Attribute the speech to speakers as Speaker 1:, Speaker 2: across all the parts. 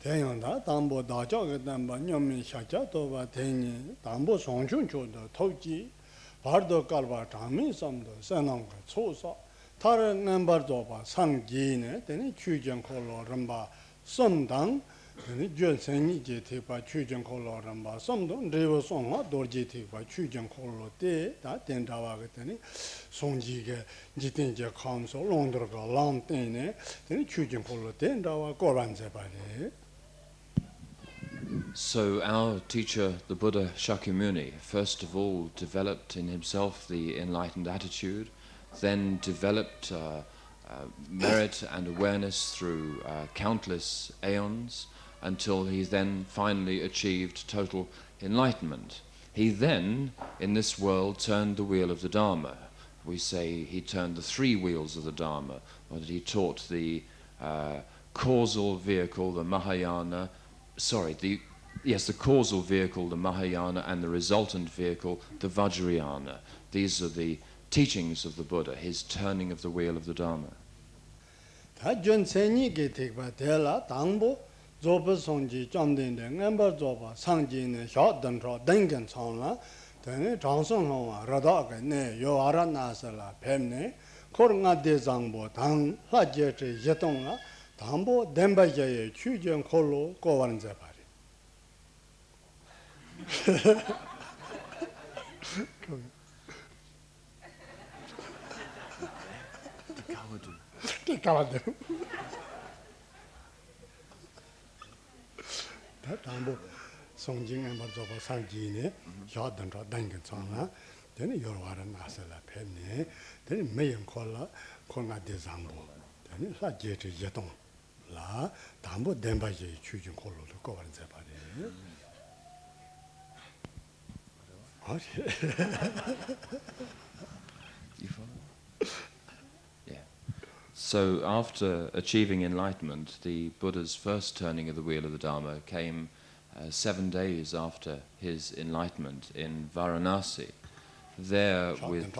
Speaker 1: 대연다 담보 다저가 담보 념미 샤자 도바 대니 담보 송춘초도 토지 바르도 깔바 담미 섬도 선왕과 초서 다른 멤버도 봐 상기네 되니 추정 콜로 럼바 섬당 되니 전생이 제 대바 추정 콜로 럼바 섬도 레버 송어 도지 대바 추정 콜로 때다 된다와 그랬더니 송지게 지든제 감소 롱들가 랑때네 되니 추정 콜로 된다와 고반제 바리.
Speaker 2: So our teacher, the Buddha Shakyamuni, first of all developed in himself the enlightened attitude, then developed merit and awareness through countless aeons until he then finally achieved total enlightenment. He then, in this world, turned the wheel of the Dharma. We say he turned the three wheels of the Dharma, or that he taught the causal vehicle, the Mahayana, the causal vehicle, the Mahayana, and the resultant vehicle, the Vajrayana. These are the teachings of the Buddha, his turning of the wheel of the Dharma.
Speaker 1: 담보 송징 멤버 저거 상지네 야던저 당근 창나 되는 여러 와라 나서라 뱀네 되는 매연 콜라 콜나 대상보 되는 사제지 예동 라 담보 덴바지 추진 콜로도 거는 제바리
Speaker 2: You follow? Yeah. So after achieving enlightenment, the Buddha's first turning of the wheel of the Dharma came 7 days after his enlightenment in Varanasi. There with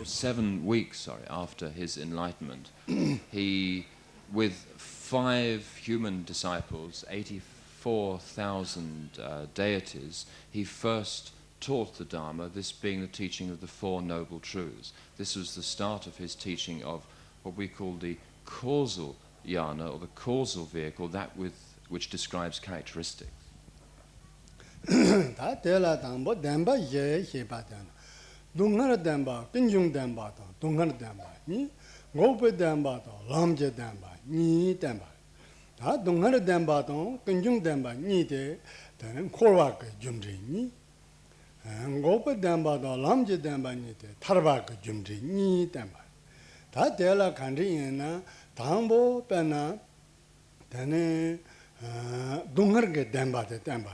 Speaker 2: 7 weeks, after his enlightenment, he, with 5 human disciples, 84,000 deities, he first taught the Dharma, this being the teaching of the Four Noble Truths. This was the start of his teaching of what we call the causal yana, or the causal vehicle, that which describes characteristics.
Speaker 1: ngopa damba da lamje damba ni te tarba ka jumri ni damba ta dela kandri ina dambo pena tane dungar ge damba te damba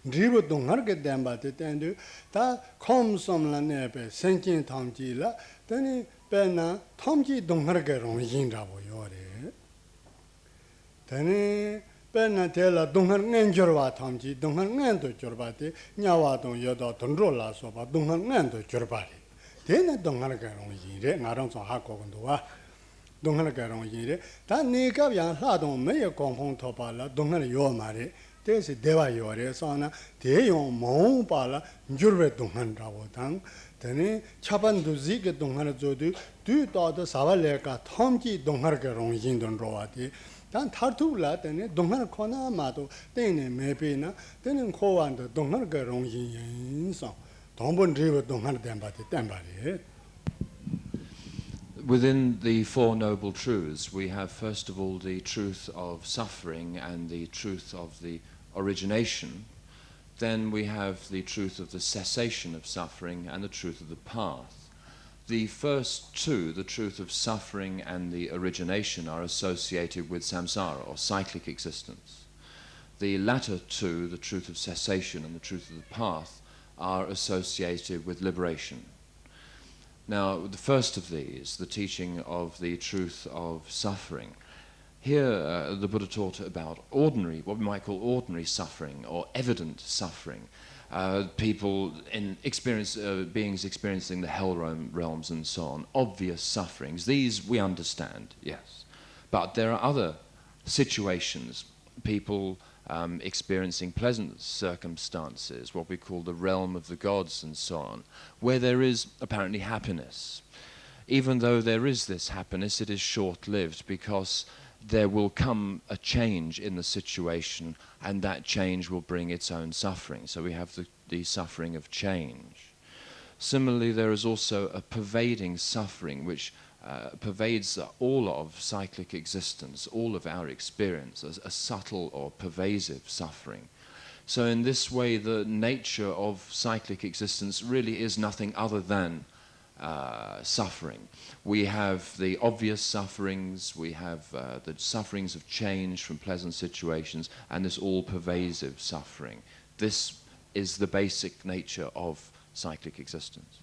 Speaker 1: dribu dungar ge damba te tendu ta khom som la ne pe senkin thamji la tane pena thamji dungar ge rong yin ra bo yore tane Penna tela dungan ngenjorwa thamji dungan ngendo jorbate nyawatong yodo tondrola soba dungan ngendo jorbari tena dungan garong yire ngarang so hakogondwa dungan garong yire ta nikab yang hladong me kongpong thopala dungan yo mare tese dewa yore sona de yong mong pala njurbe dungan rawo tang tene chapan du zige dungan zodu du to de sawaleka thamji dungan garong yin don rowati 단 타투라 때네 동한 코나 마도 때네 매비나 때는 코완도 동한 그 롱인서 동본 리버 동한 덴바티 덴바리.
Speaker 2: Within the Four Noble Truths, we have first of all the truth of suffering and the truth of the origination. Then we have the truth of the cessation of suffering and the truth of the path. The first two, the truth of suffering and the origination, are associated with samsara, or cyclic existence. The latter two, the truth of cessation and the truth of the path, are associated with liberation. Now, the first of these, the teaching of the truth of suffering, here the Buddha taught about ordinary, what we might call ordinary suffering, or evident suffering. People in beings experiencing the hell realms and so on, obvious sufferings. These we understand, yes. But there are other situations, people experiencing pleasant circumstances, what we call the realm of the gods and so on, where there is apparently happiness. Even though there is this happiness, it is short-lived because there will come a change in the situation, and that change will bring its own suffering. So we have the suffering of change. Similarly, there is also a pervading suffering which pervades all of cyclic existence, all of our experience, as a subtle or pervasive suffering. So in this way, the nature of cyclic existence really is nothing other than suffering. We have the obvious sufferings, we have the sufferings of change from pleasant situations, and this all-pervasive suffering. This is the basic nature of cyclic existence.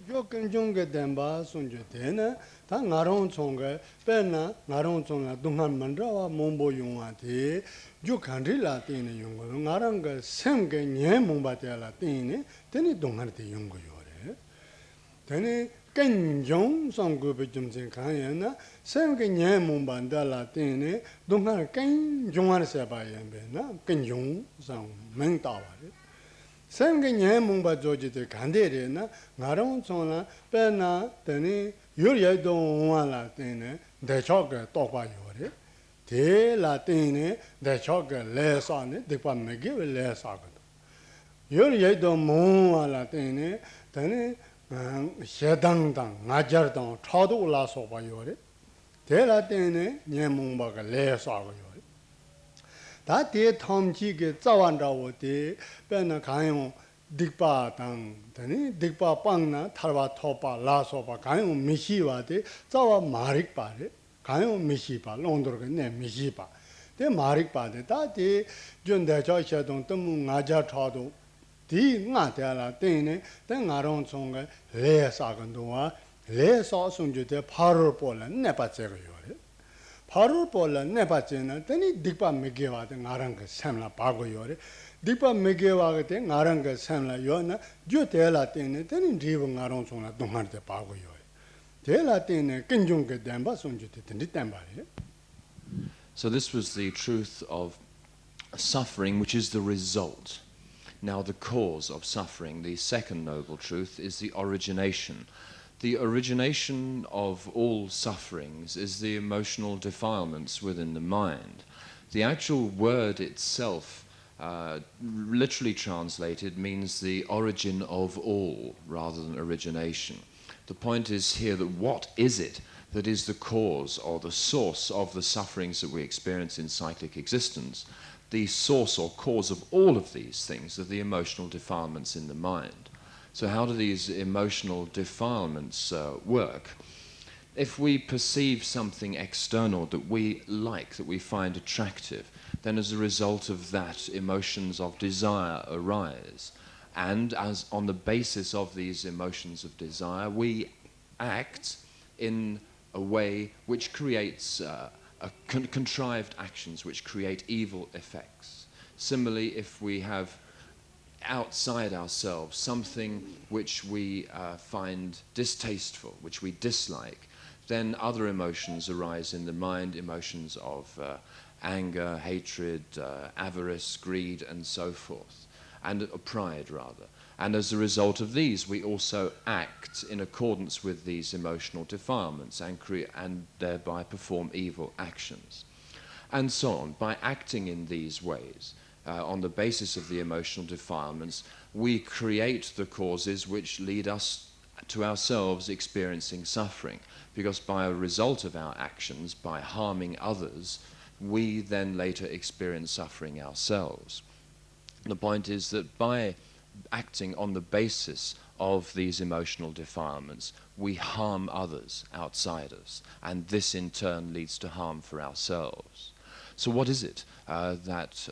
Speaker 1: Jokin Junga Demba Sunja Tena, Tangaron Songa, Pena, Naron Songa, Dungan Mandrawa, Mombo Yungati, Jukandri Latine Yungo, Naranga, Semge, Nyemumbatia Latine, Teni Dungarti Yungo Yore. Teni Kenjong, some group of Jumsin Kayana, Semge Nyemumbanda Latine, Dungan Ken Jungar Sabayambena, Kenjong, some Mentawari. Semge Nyemumba George de Candere, Naron Sona, Pena, Teni, Yuria don't want Latine, the chocolate topa yore, Te Latine, the chocolate less on it, the one may give less agado. Yuria don't want Latine, Teni, Shedang, Najardan, Trado la sopa yore, Te Latine, Nyemumba less agado. That day Tom Chig Zawanda would be Ben Kayon Digba Dang, Tani, Digba Pangna, Tarva Topa, La Sopa, Kayon Mishiwa, de Zawa Marik Bade, Kayon Mishipa, Londor, name Mishipa. The Marik Bade, that day, Jun de Joshua don't Naja Trado, Di Natella, Dene, then Aron Songa, Les Agandua, Les Osunju, the Parapol, and Nepatserio. Parupol Nepachena, then Dipa Megewa, the Naranga Samla Pagoyore, Dipa Megewa, the Naranga Samla Yona, Jutela Tene, then in Driven Aronsona, Domarte Pagoyore. Tela Tene, Kenjunga Damba, Sunjut, and Ditambari.
Speaker 2: So this was the truth of suffering, which is the result. Now the cause of suffering, the second noble truth, is the origination. The origination of all sufferings is the emotional defilements within the mind. The actual word itself, literally translated, means the origin of all rather than origination. The point is here that what is it that is the cause or the source of the sufferings that we experience in cyclic existence? The source or cause of all of these things are the emotional defilements in the mind. So how do these emotional defilements work? If we perceive something external that we like, that we find attractive, then as a result of that, emotions of desire arise. And as on the basis of these emotions of desire, we act in a way which creates contrived actions which create evil effects. Similarly, if we have outside ourselves something which we find distasteful, which we dislike, then other emotions arise in the mind, emotions of anger, hatred, avarice, greed, and so forth, and pride rather. And as a result of these, we also act in accordance with these emotional defilements and thereby perform evil actions. And so on. By acting in these ways, on the basis of the emotional defilements, we create the causes which lead us to ourselves experiencing suffering, because by a result of our actions, by harming others, we then later experience suffering ourselves. The point is that by acting on the basis of these emotional defilements, we harm others outside us, and this in turn leads to harm for ourselves. So what is it that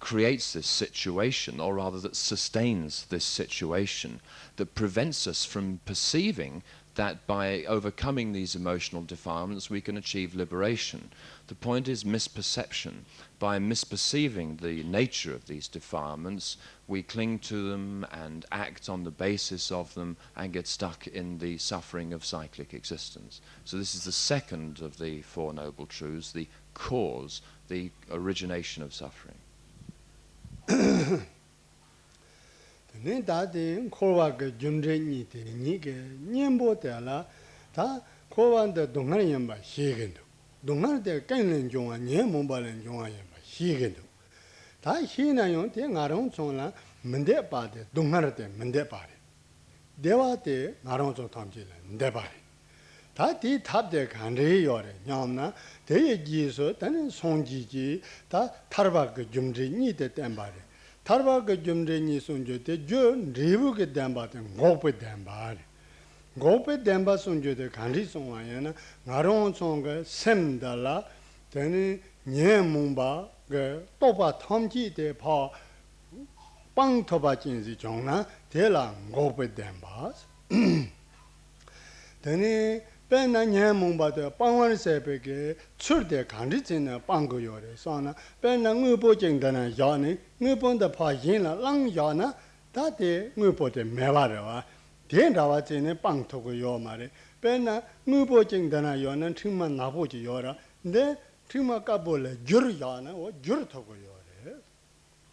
Speaker 2: creates this situation, or rather that sustains this situation, that prevents us from perceiving that by overcoming these emotional defilements we can achieve liberation. The point is misperception. By misperceiving the nature of these defilements, we cling to them and act on the basis of them and get stuck in the suffering of cyclic existence. So this is the second of the Four Noble Truths, the cause, the origination of suffering.
Speaker 1: Nindadi Korwaka Jumdreni, Nike, Nimbo Tela, Ta Korwan the Donganiamba, Shigendo. Dongan the Kenlan Jonga, Niemumba and Jonayamba, Shigendo. Ta Hina Yon, Aron Sona, Mende Party, Dongarate, Mende Party. Devate, Naronso Tomjila, Debari. Ta ti tap de Kandri Yore, Yamna, Te Giso, Tan Sonji, Ta Tarbak Jumdreni, the Tembari. Tarvaga Jumdeni Sunjo, the Jun, Rivuga Damba, and Gope Damba. Gope Damba Sunjo, the Kandi Songayana, Naron Songa, Semdala, then Nyemumba, Topa Tomji, the Pa, Pang Toba Jinzi Jona, Tela, Gope Dambas. Then Pena Nyemumba, the Pangan Sepeke, Churde Kandicina, Pango Yore, Sona, Pena Nupo Jingdana Yoni, Nupon the Pajina, Lang Yana, that day Nupo de Mevara, the end of what's in a Pang Toko Yomare, Pena Nupo Jingdana Yon and Tima Napoji Yora, then Tima Kabula, Juriana or Jurtoko Yore.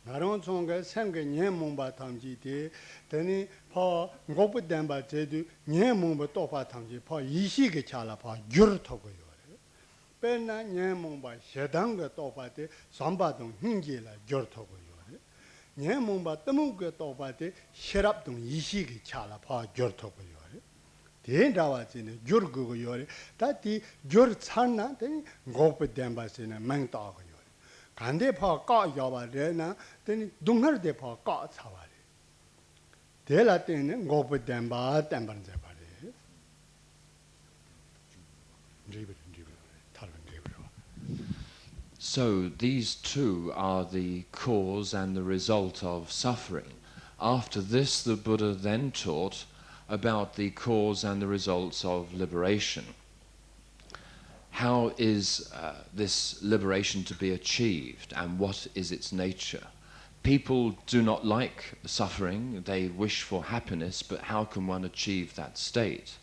Speaker 1: Naron Songa, Sanga Nyemumba Tamji, then Pa Gopu Damba Jedu, Nyemumba Topa Tamji, Pa Yishiki Chala, Pa Jurtoko Yore. Pena Nyemumba, Shedanga Topate, Sambadon Hingila, Jurtoko Yore. Nyemumba Tamuka Topate, Sherapdon Yishiki Chala, Pa Jurtoko Yore. The end of what's in a Jurgu Yore, that the Jurtsana, then Gopu Dambas in a Mangtago. Kande pa ka yawa re na, then dungar de pa ka tsawari. De la tene ngopu demba temban zebari.
Speaker 2: So these two are the cause and the result of suffering. After this, the Buddha then taught about the cause and the results of liberation. How is this liberation to be achieved, and what is its nature? People do not like suffering, they wish for happiness, but how can one achieve that state?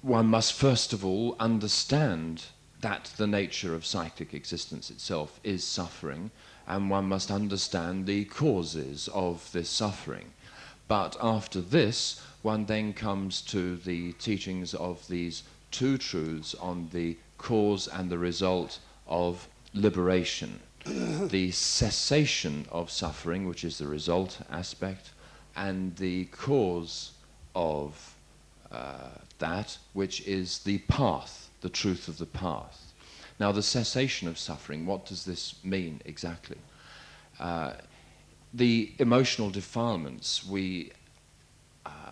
Speaker 2: One must first of all understand that the nature of cyclic existence itself is suffering, and one must understand the causes of this suffering. But after this, one then comes to the teachings of these two truths on the cause and the result of liberation. The cessation of suffering, which is the result aspect, and the cause of that, which is the path, the truth of the path. Now, the cessation of suffering, what does this mean exactly? The emotional defilements, we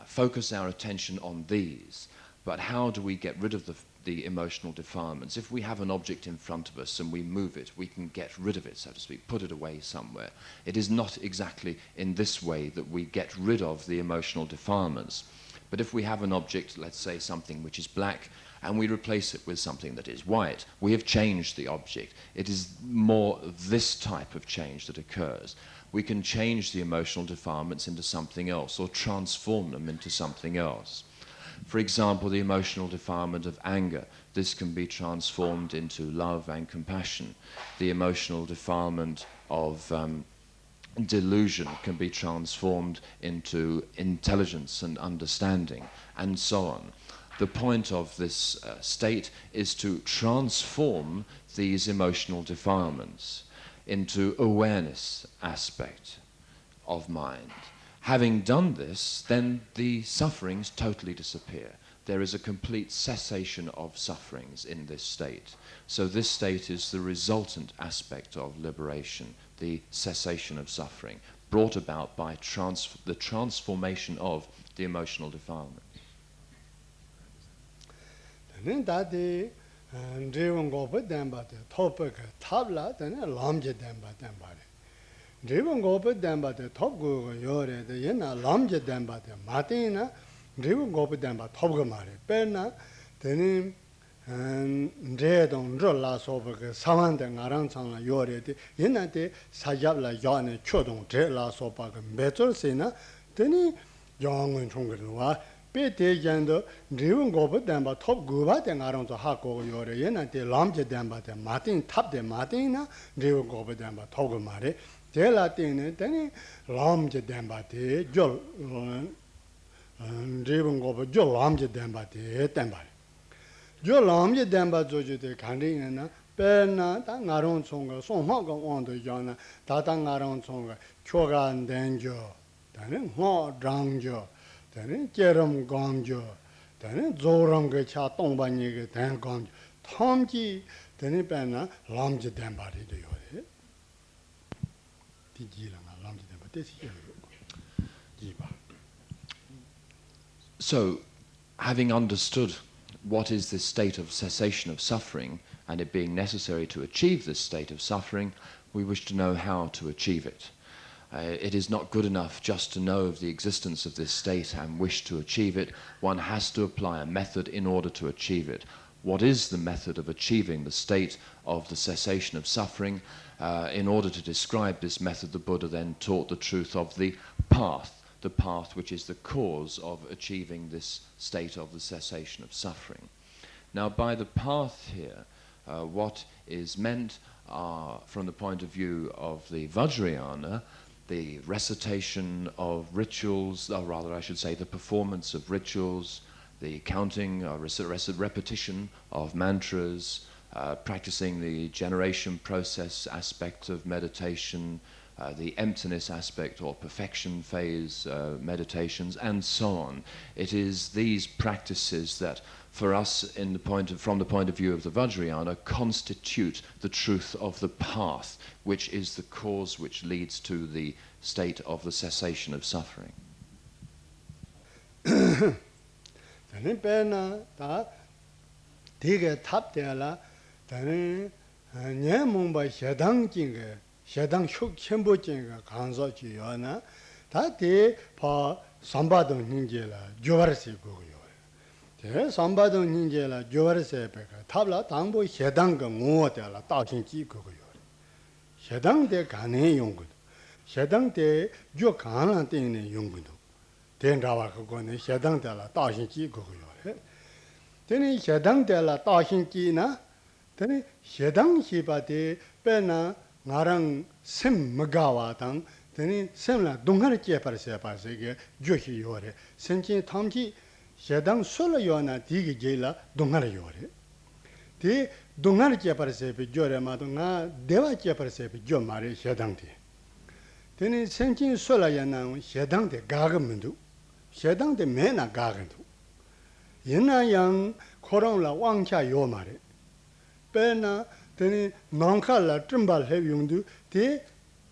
Speaker 2: focus our attention on these. But how do we get rid of the emotional defilements? If we have an object in front of us and we move it, we can get rid of it, so to speak, put it away somewhere. It is not exactly in this way that we get rid of the emotional defilements. But if we have an object, let's say something which is black, and we replace it with something that is white, we have changed the object. It is more this type of change that occurs. We can change the emotional defilements into something else or transform them into something else. For example, the emotional defilement of anger, this can be transformed into love and compassion. The emotional defilement of delusion can be transformed into intelligence and understanding, and so on. The point of this state is to transform these emotional defilements into awareness aspect of mind. Having done this, then the sufferings totally disappear. There is a complete cessation of sufferings in this state. So this state is the resultant aspect of liberation, the cessation of suffering, brought about by the transformation of the emotional defilement.
Speaker 1: Driven go but them but the top go yore, the yena lamja them but the Martina, River Gopidamba Tobgamari, Perna, then Redon, Rolla Sober, Savan, and Aransana, Yoreti, Yenate, Sajabla, Yon, Chodon, Trela Sopak, Better Sena, then Young and Chunganua, Pete Yando, River Gopidamba, Top Guvat, and Aranto Hako, Yore, Yenate, Lamja Damba, the Martin, Tap the Martina, River Gopidamba, Tobgamari, Telatine, then Lamja Damba, Jol. Driven go jo lamje demba te temba jo lamje demba jo jo de kanding na pe na ta ngaron chong so ma go on de yana ta ta ngaron chong kyo ga den jo da ne ho drang jo da ne jeram gam jo da ne zoram ge cha tong ba ni ge den gam tham ji da ne pe na lamje demba de yo de ti ji la na lamje demba te si yo ji ba.
Speaker 2: So, having understood what is this state of cessation of suffering, and it being necessary to achieve this state of suffering, we wish to know how to achieve it. It is not good enough just to know of the existence of this state and wish to achieve it. One has to apply a method in order to achieve it. What is the method of achieving the state of the cessation of suffering? In order to describe this method, the Buddha then taught the truth of the path which is the cause of achieving this state of the cessation of suffering. Now, by the path here, what is meant are, from the point of view of the Vajrayana, the recitation of rituals, or rather I should say the performance of rituals, the counting or repetition of mantras, practicing the generation process aspect of meditation, the emptiness aspect or perfection phase meditations, and so on. It is these practices that, for us, from the point of view of the Vajrayana, constitute the truth of the path, which is the cause which leads to the state of the cessation of suffering.
Speaker 1: Shadang Shuk Chembo Jenga Kanzo Chiona, that day pa Sambado Ninjela, Jovarsi Goyo. Sambado Ninjela, Jovarse Peka, Tabla, Tambo, Shadanga Motela, Tashin Chi Goyo. Shadang de Kane Yungu, Shadang de Jokana Tine Yungu. Then Ravakone, Shadang de la Tashin Chi Goyo. Then Shadang de la Tashin China, then Shadang Shiba de Pena. 나랑 샘 먹아와당 되니 샘라 동하를 깨파르세 파세게 조히 요래 선진 탐지 제당 솔로 요나 디게 제라 동하를 요래 디 동하를 깨파르세 비 조레마도 나 대와 깨파르세 비 조마레 제당디 되니 선진 솔로야나 제당데 가금문도 제당데 메나 가금도 옛나양 코로나 왕차 요마레 빼나 then Nankala Trimbal have Yundu, the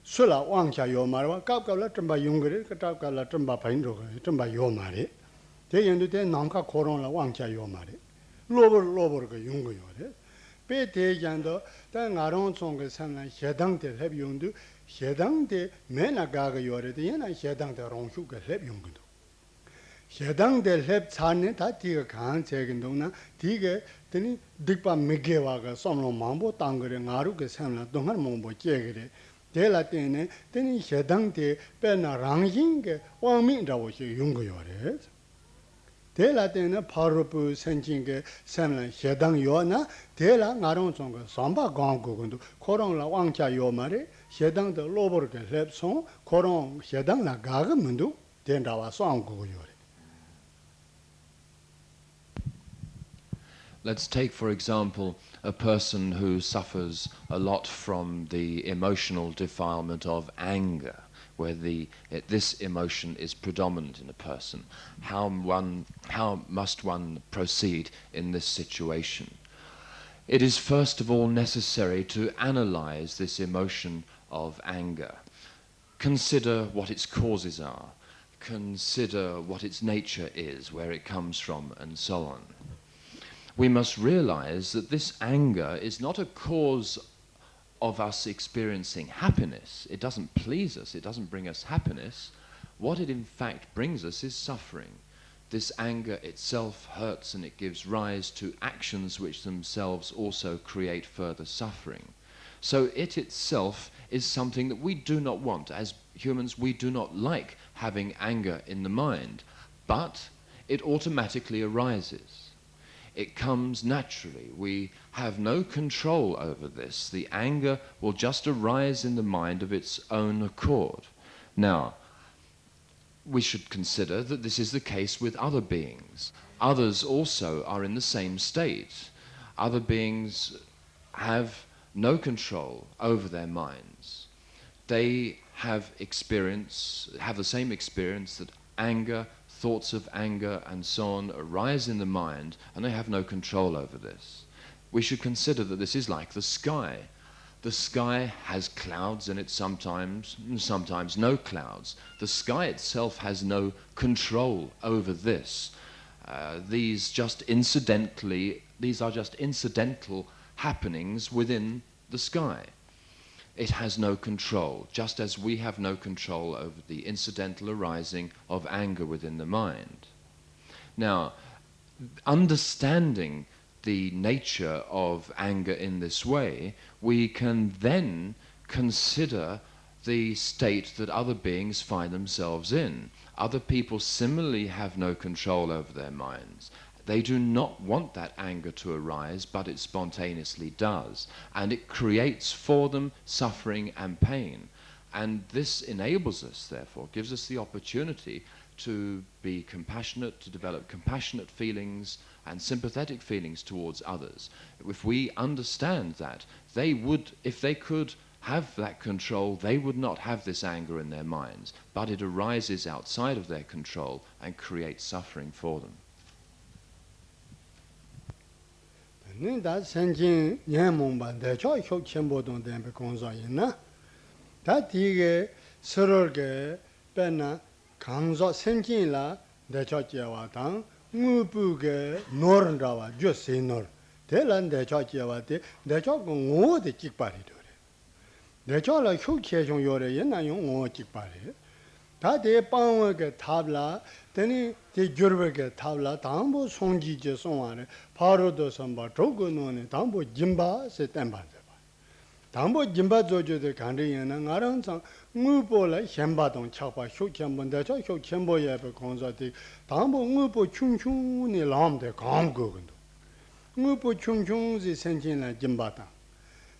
Speaker 1: Sula Wangcha Yomara, Kapkala Trimba Yungri, Katakala Trimba Paindro, Trimba Yomari. They end the Nanka Corona Wangcha Yomari. Lower Yungu Yore. Pay te Jando, then Aron Song San Shedang te have Yundu, Shedang de Mena Gaga Yore, the Yena Shedang de Ronshuka have Yungu. Shedang de Lep Tane, that Tiga Khan, Segandona, Tiga. Then Dikpa Migewaga, Somno Mambo, Tangre, Naruka Sana, Dongar Mombo, Jegre, De Latine, then he Shedangte, Pena Rangjing, 1 minute was younger yore. De Latine, Parupu, Senjing, Sana, Shedang Yona, De La Naron Song, Samba Gongo, Koron La Wangcha Yomare, Shedang the Loborg, Lepson, Koron, Shedang La Gagamundu, then our song go yore.
Speaker 2: Let's take, for example, a person who suffers a lot from the emotional defilement of anger, where this emotion is predominant in a person. How must one proceed in this situation? It is first of all necessary to analyze this emotion of anger. Consider what its causes are. Consider what its nature is, where it comes from, and so on. We must realize that this anger is not a cause of us experiencing happiness. It doesn't please us. It doesn't bring us happiness. What it in fact brings us is suffering. this anger itself hurts and it gives rise to actions which themselves also create further suffering. So it itself is something that we do not want. As humans, we do not like having anger in the mind, but it automatically arises. It comes naturally. We have no control over this. The anger will just arise in the mind of its own accord. Now, we should consider that this is the case with other beings. Others also are in the same state. Other beings have no control over their minds. They have the same experience that anger, thoughts of anger and so on arise in the mind, and they have no control over this. We should consider that this is like the sky. The sky has clouds in it sometimes no clouds. The sky itself has no control over this. These are just incidental happenings within the sky. It has no control, just as we have no control over the incidental arising of anger within the mind. Now, understanding the nature of anger in this way, we can then consider the state that other beings find themselves in. Other people similarly have no control over their minds. They do not want that anger to arise, but it spontaneously does. And it creates for them suffering and pain. And this enables us, therefore, gives us the opportunity to be compassionate, to develop compassionate feelings and sympathetic feelings towards others. If we understand that, they would, if they could have that control, they would not have this anger in their minds, but it arises outside of their control and creates suffering for them.
Speaker 1: 다 생긴 예몽반 대저 효천보동 된be 공사이나 다 뒤게 서로게 빼나 강조 생긴라 대저 제와당 무부게 노른다와 주세노 대란 대저 제와데 대저 공오데 찍바리도래 대저라 효체종 요래 옛날용 오 찍바리 다대 빵원게 탑라 되니 대 저르게 탑라 담보 송지제 송안에 바로도 선바 조고노네 담보 짐바세 땜반데 담보 짐바 조조데 간리에나 나랑상 무보라 현바동 차바 효천본데 저 효천보예베 공사디 담보 무보 충충니 람데 감거근도 무보 충충지 생진라 짐바다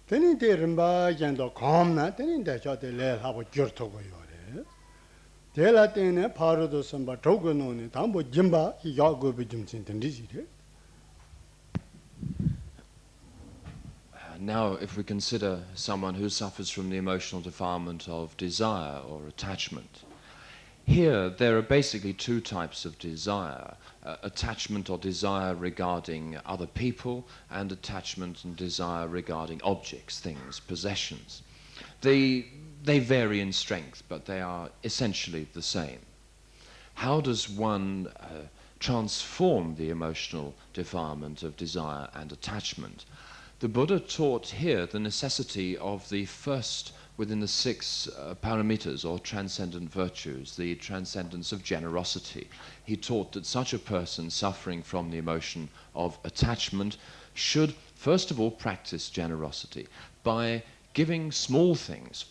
Speaker 1: 되니 대름바 젠도 감나 되니 대저데 레하고 저토고요 대라테네 바로도 선바 조고노네 담보 짐바 야고비 짐진 된디지레.
Speaker 2: Now, if we consider someone who suffers from the emotional defilement of desire or attachment, here there are basically two types of desire, attachment or desire regarding other people, and attachment and desire regarding objects, things, possessions. They vary in strength, but they are essentially the same. How does one transform the emotional defilement of desire and attachment? The Buddha taught here the necessity of the first within the 6 paramitas or transcendent virtues, the transcendence of generosity. He taught that such a person suffering from the emotion of attachment should first of all practice generosity by giving small things.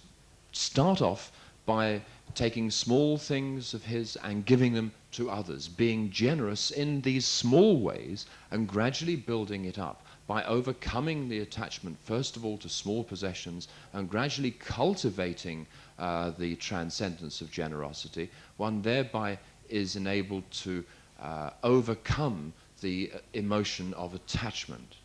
Speaker 2: Start off by taking small things of his and giving them to others, being generous in these small ways and gradually building it up by overcoming the attachment, first of all, to small possessions and gradually cultivating the transcendence of generosity. One thereby is enabled to overcome the emotion of attachment.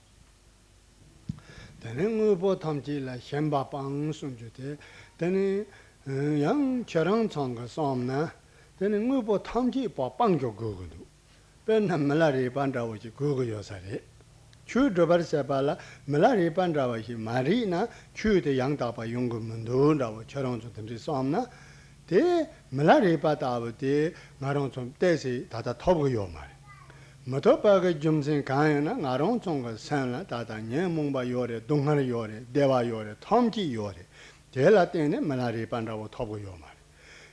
Speaker 1: Then young Charang Tonga Somna, then a move of Tomji for Banjo Gugu. Ben Malari Banda was Gugu Yosari. Chew Dobarsabala, Malari Banda was Marina, chew the young Dapa Yungu Mundunda or Charang to Somna. De Malari Bata with the Maronton Desi, Tata Tobu Yomar. Motopaga Jumsin Kayana, Naron Tonga Sana, Tata Nyamumba Yore, Dunghana Yore, Deva Yore, Tomji Yore. 대라테네 말아리 반다고 토고요 말.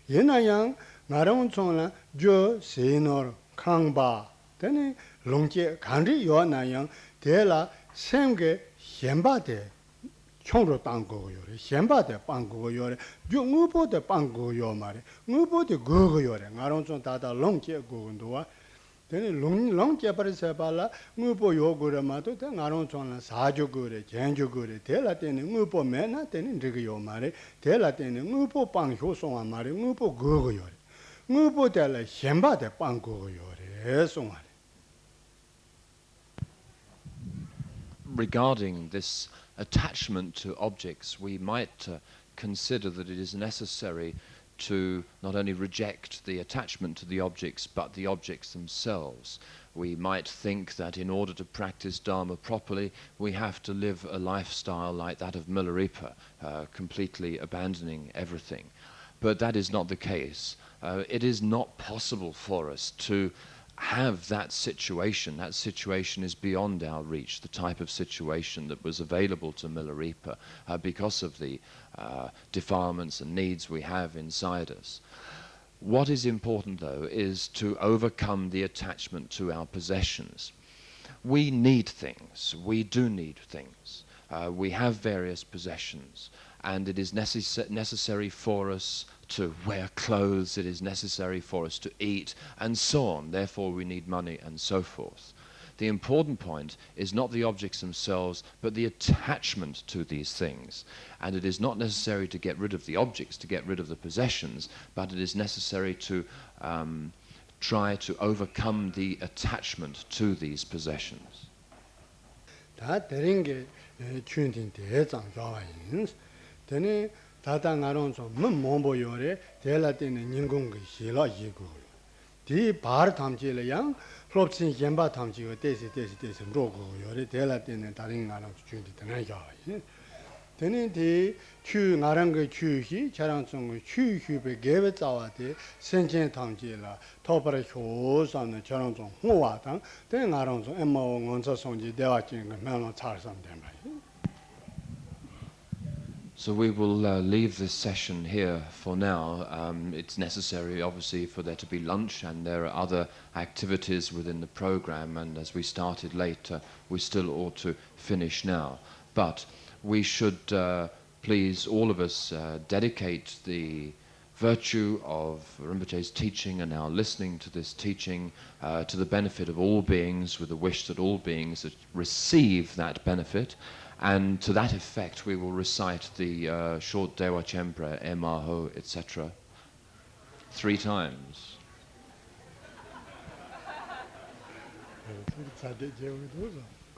Speaker 1: 얘나양 나랑 총라 저 세노 강바 되네 롱제 간리 요나양 데라 생게 현바데 총로 땅고요래 현바데 빵고요래 용우보데 빵고요 말에 우보데 고고요래 나론 좀 다다 롱제 고군도와 되네 롱제 버리세 발라 우보 요고라마도 데 나론 좀나 사조고래 gen조고래 데라 때는 우보 매나 때는 저거요 말에 데라 때는 우보 빵 효송아 말에 우보 고고요래 우보데라 현바데 빵고요래 송아
Speaker 2: Regarding this attachment to objects, we might consider that it is necessary to not only reject the attachment to the objects, but the objects themselves. We might think that in order to practice Dharma properly, we have to live a lifestyle like that of Milarepa, completely abandoning everything. But that is not the case. It is not possible for us to have that situation. That situation is beyond our reach, the type of situation that was available to Milarepa because of the defilements and needs we have inside us. What is important, though, is to overcome the attachment to our possessions. We need things. We do need things. We have various possessions, and it is necessary for us to wear clothes, it is necessary for us to eat, and so on. Therefore, we need money, and so forth. The important point is not the objects themselves, but the attachment to these things. And it is not necessary to get rid of the objects, to get rid of the possessions, but it is necessary to try to overcome the attachment to these possessions.
Speaker 1: 다다 나론 좀 몸보요래 대라 때는 인공의 실어 이고 디 바르 탐지를 양 플롭신 옌바 탐지가 대시 로고 요래 대라 때는 다른 나랑 주인이 되나요 되는 뒤추 나랑 그 추히 자랑성 추히베 개베 자와데 생전 탐지라 토바르 효산의 자랑성 호와당 대 나랑 좀 엠마오 원서 성지 대화진 그 매너 차선 된
Speaker 2: So we will leave this session here for now. It's necessary, obviously, for there to be lunch, and there are other activities within the program, and as we started later, we still ought to finish now. But we should, please, all of us, dedicate the virtue of Rinpoche's teaching and our listening to this teaching to the benefit of all beings, with the wish that all beings receive that benefit. And to that effect, we will recite the short Dewa Chempra, Emaho, etc. 3 times.
Speaker 1: 거.